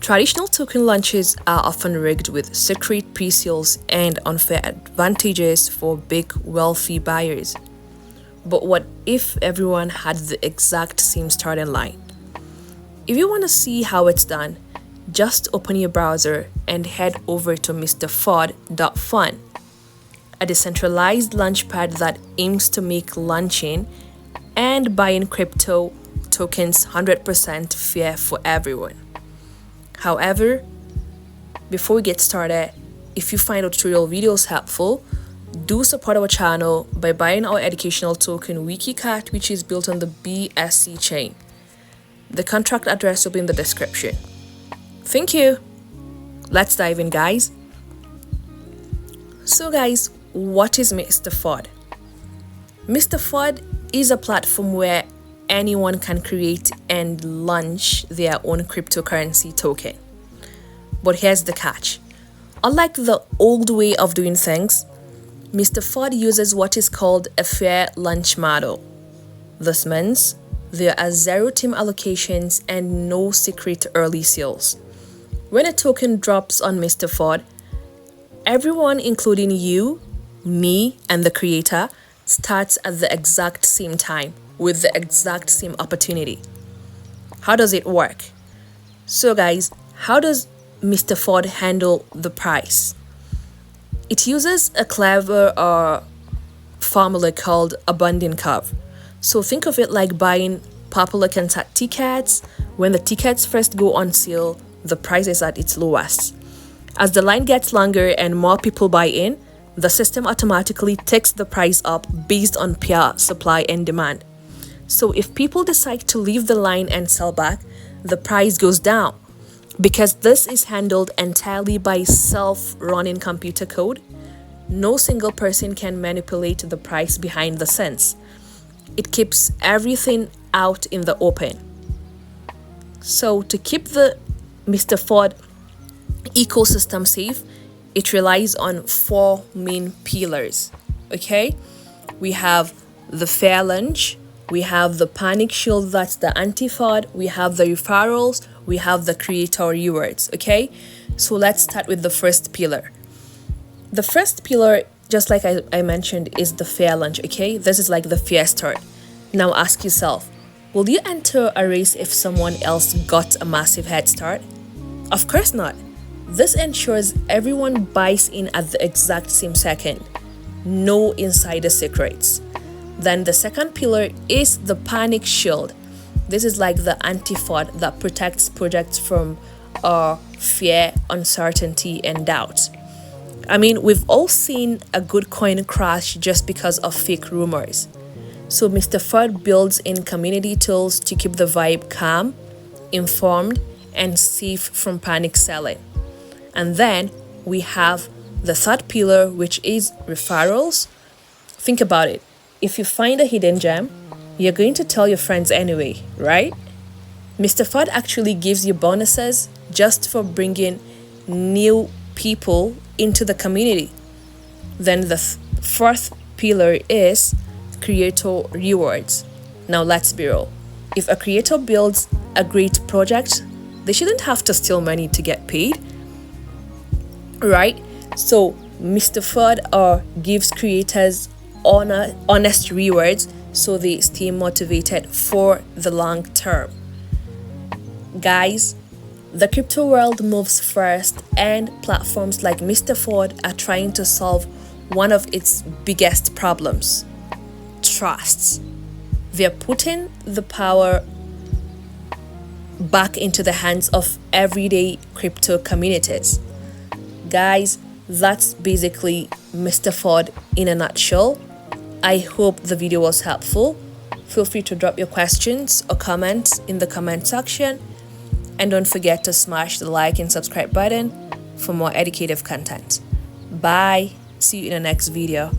Traditional token launches are often rigged with secret pre-sales and unfair advantages for big, wealthy buyers. But what if everyone had the exact same starting line? If you want to see how it's done, just open your browser and head over to mrfud.fun, a decentralized launchpad that aims to make launching and buying crypto tokens 100% fair for everyone. However, before we get started, if you find our tutorial videos helpful, do support our channel by buying our educational token Wiki Cat, which is built on the MEXC chain. The contract address will be in the description. Thank you. Let's dive in, guys. So guys, what is Mr. FUD? Mr. FUD is a platform where anyone can create and launch their own cryptocurrency token. But here's the catch. Unlike the old way of doing things, Mr. FUD uses what is called a fair launch model. This means there are zero team allocations and no secret early sales. When a token drops on Mr. FUD, everyone, including you, me, and the creator, starts at the exact same time with the exact same opportunity. How does it work? So guys, how does Mr. FUD handle the price? It uses a clever formula called a bonding curve. So think of it like buying popular concert tickets. When the tickets first go on sale, the price is at its lowest. As the line gets longer and more people buy in, the system automatically takes the price up based on pure supply and demand. So if people decide to leave the line and sell back, the price goes down. Because this is handled entirely by self-running computer code, no single person can manipulate the price behind the scenes. It keeps everything out in the open. So to keep the Mr. FUD ecosystem safe, it relies on four main pillars. Okay, we have the fair launch, we have the panic shield, that's the anti-FUD, we have the referrals, we have the creator rewards. Okay, so let's start with the first pillar. The first pillar, just like I mentioned, is the fair launch. Okay, this is like the fair start. Now ask yourself, will you enter a race if someone else got a massive head start? Of course not. This ensures everyone buys in at the exact same second. No insider secrets. Then the second pillar is the panic shield. This is like the anti-FUD that protects projects from fear, uncertainty, and doubt. I mean, we've all seen a good coin crash just because of fake rumors. So Mr. FUD builds in community tools to keep the vibe calm, informed, and safe from panic selling. And then we have the third pillar, which is referrals. Think about it. If you find a hidden gem, you're going to tell your friends anyway, right? Mr. FUD actually gives you bonuses just for bringing new people into the community. Then the fourth pillar is creator rewards. Now let's be real. If a creator builds a great project, they shouldn't have to steal money to get paid, right? So Mr. FUD gives creators honest rewards so they stay motivated for the long term. Guys, the crypto world moves fast, and platforms like Mr. FUD are trying to solve one of its biggest problems: trusts. They're putting the power back into the hands of everyday crypto communities. Guys, that's basically Mr. FUD in a nutshell. I hope the video was helpful. Feel free to drop your questions or comments in the comment section. And don't forget to smash the like and subscribe button for more educative content. Bye. See you in the next video.